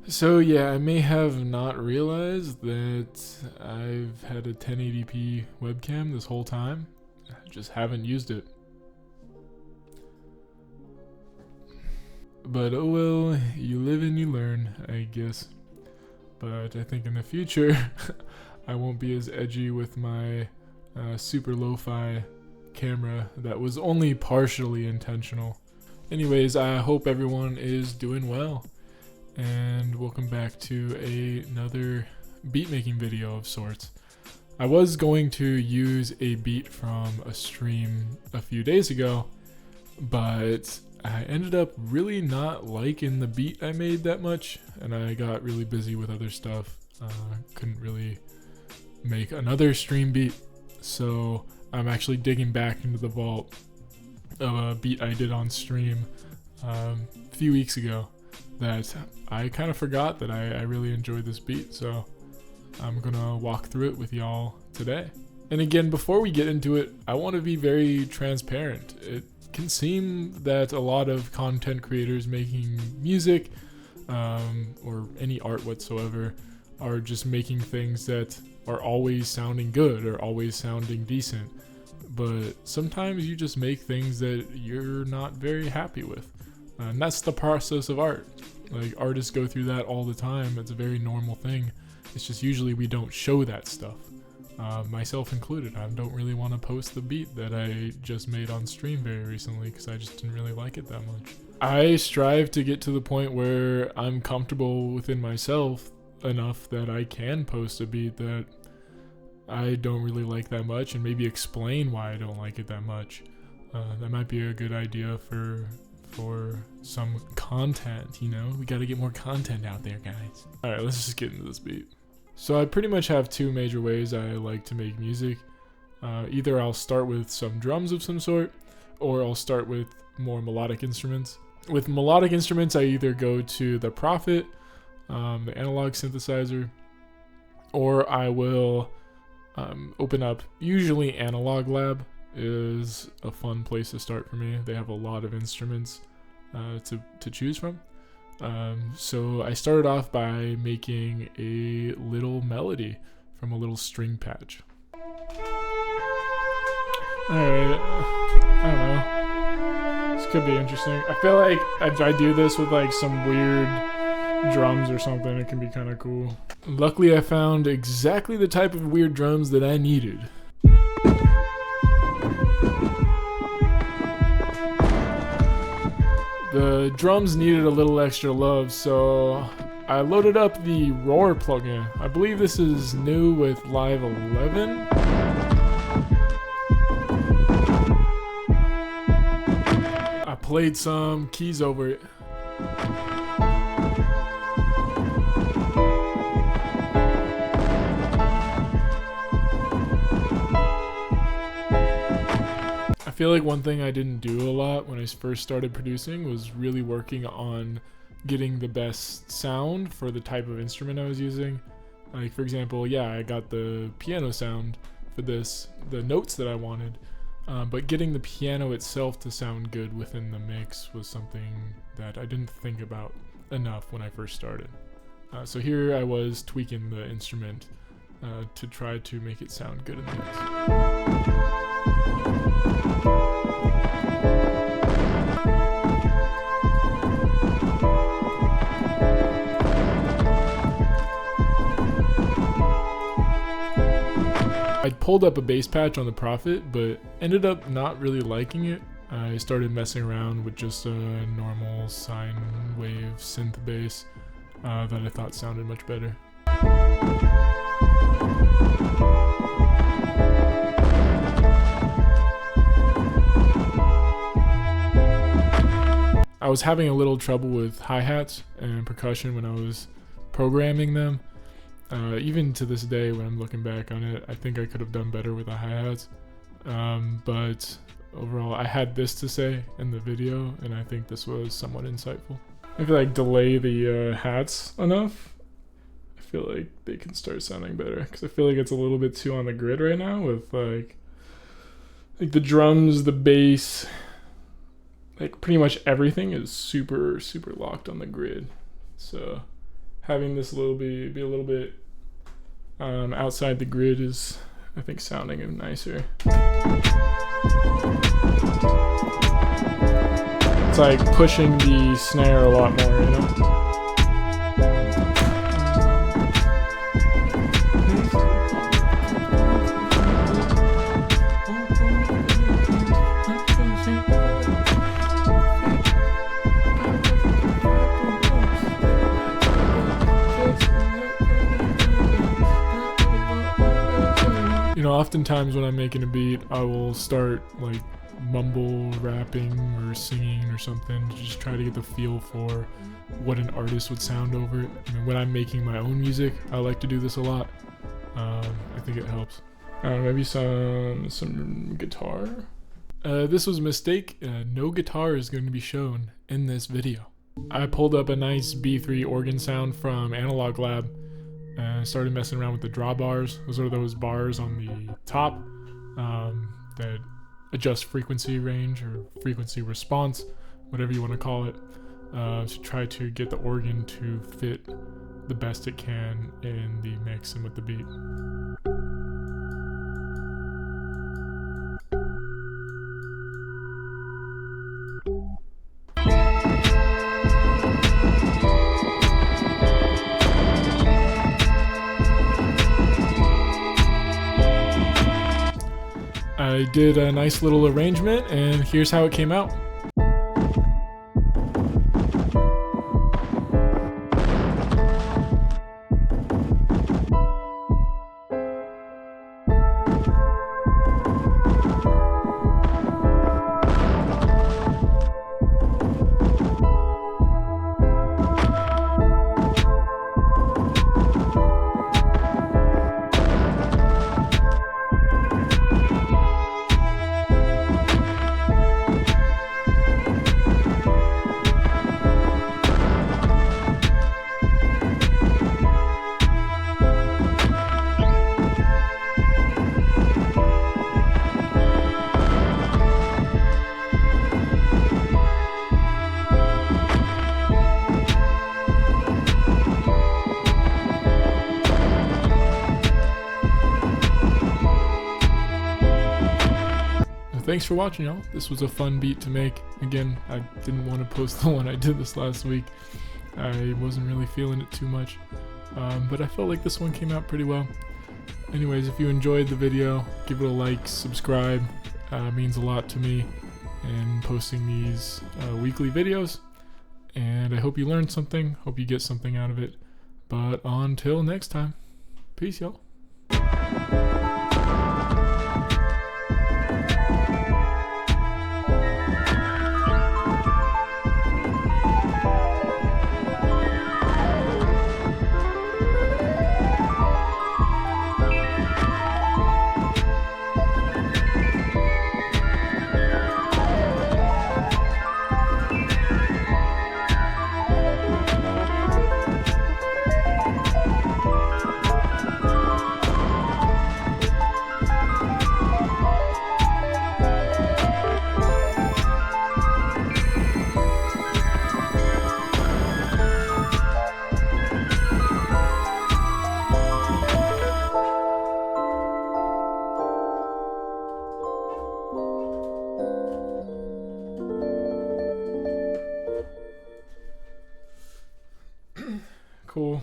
So yeah, I may have not realized that I've had a 1080p webcam this whole time. I just haven't used it. But oh well, you live and you learn, I guess. But I think in the future, I won't be as edgy with my super lo-fi camera that was only partially intentional. Anyways, I hope everyone is doing well. And welcome back to another beat making video of sorts. I was going to use a beat from a stream a few days ago, but I ended up really not liking the beat I made that much, and I got really busy with other stuff. Couldn't really make another stream beat, so I'm actually digging back into the vault of a beat I did on stream a few weeks ago that I kind of forgot that I really enjoyed this beat, so I'm gonna walk through it with y'all today. And again, before we get into it, I want to be very transparent. It can seem that a lot of content creators making music or any art whatsoever are just making things that are always sounding good or always sounding decent, but sometimes you just make things that you're not very happy with. And that's the process of art. Like, artists go through that all the time. It's a very normal thing. It's just usually we don't show that stuff. Myself included. I don't really want to post the beat that I just made on stream very recently because I just didn't really like it that much. I strive to get to the point where I'm comfortable within myself enough that I can post a beat that I don't really like that much and maybe explain why I don't like it that much. That might be a good idea for some content, you know? We gotta get more content out there, guys. Alright, let's just get into this beat. So I pretty much have two major ways I like to make music. Either I'll start with some drums of some sort, or I'll start with more melodic instruments. With melodic instruments, I either go to the Prophet, the analog synthesizer, or I will open up, usually Analog Lab is a fun place to start for me. They have a lot of instruments to choose from. So I started off by making a little melody from a little string patch. Alright, I don't know. This could be interesting. I feel like if I do this with like some weird drums or something, it can be kind of cool. Luckily, I found exactly the type of weird drums that I needed. The drums needed a little extra love, so I loaded up the Roar plugin. I believe this is new with Live 11. I played some keys over it. I feel like one thing I didn't do a lot when I first started producing was really working on getting the best sound for the type of instrument I was using. Like, for example, yeah, I got the piano sound for this, the notes that I wanted, but getting the piano itself to sound good within the mix was something that I didn't think about enough when I first started. So here I was tweaking the instrument to try to make it sound good in the mix. I pulled up a bass patch on the Prophet, but ended up not really liking it. I started messing around with just a normal sine wave synth bass that I thought sounded much better. I was having a little trouble with hi-hats and percussion when I was programming them. Even to this day, when I'm looking back on it, I think I could have done better with the hi-hats. But overall, I had this to say in the video, and I think this was somewhat insightful. If I like delay the hats enough, I feel like they can start sounding better. Because I feel like it's a little bit too on the grid right now with like the drums, the bass, like pretty much everything is super locked on the grid. So having this be a little bit outside the grid is, I think, sounding nicer. It's like pushing the snare a lot more, you know? You know, oftentimes when I'm making a beat, I will start like mumble rapping or singing or something to just try to get the feel for what an artist would sound over it. I mean, when I'm making my own music, I like to do this a lot. I think it helps. Maybe some guitar. This was a mistake. No guitar is going to be shown in this video. I pulled up a nice B3 organ sound from Analog Lab and started messing around with the drawbars. Those are those bars on the top that adjust frequency range or frequency response, whatever you want to call it, to try to get the organ to fit the best it can in the mix and with the beat. I did a nice little arrangement, and here's how it came out. Thanks for watching, y'all. This was a fun beat to make. Again, I didn't want to post the one I did this last week. I wasn't really feeling it too much, but I felt like this one came out pretty well. Anyways, if you enjoyed the video, give it a like, subscribe. It means a lot to me in posting these weekly videos. And I hope you learned something, hope you get something out of it. But until next time, peace, y'all. Cool.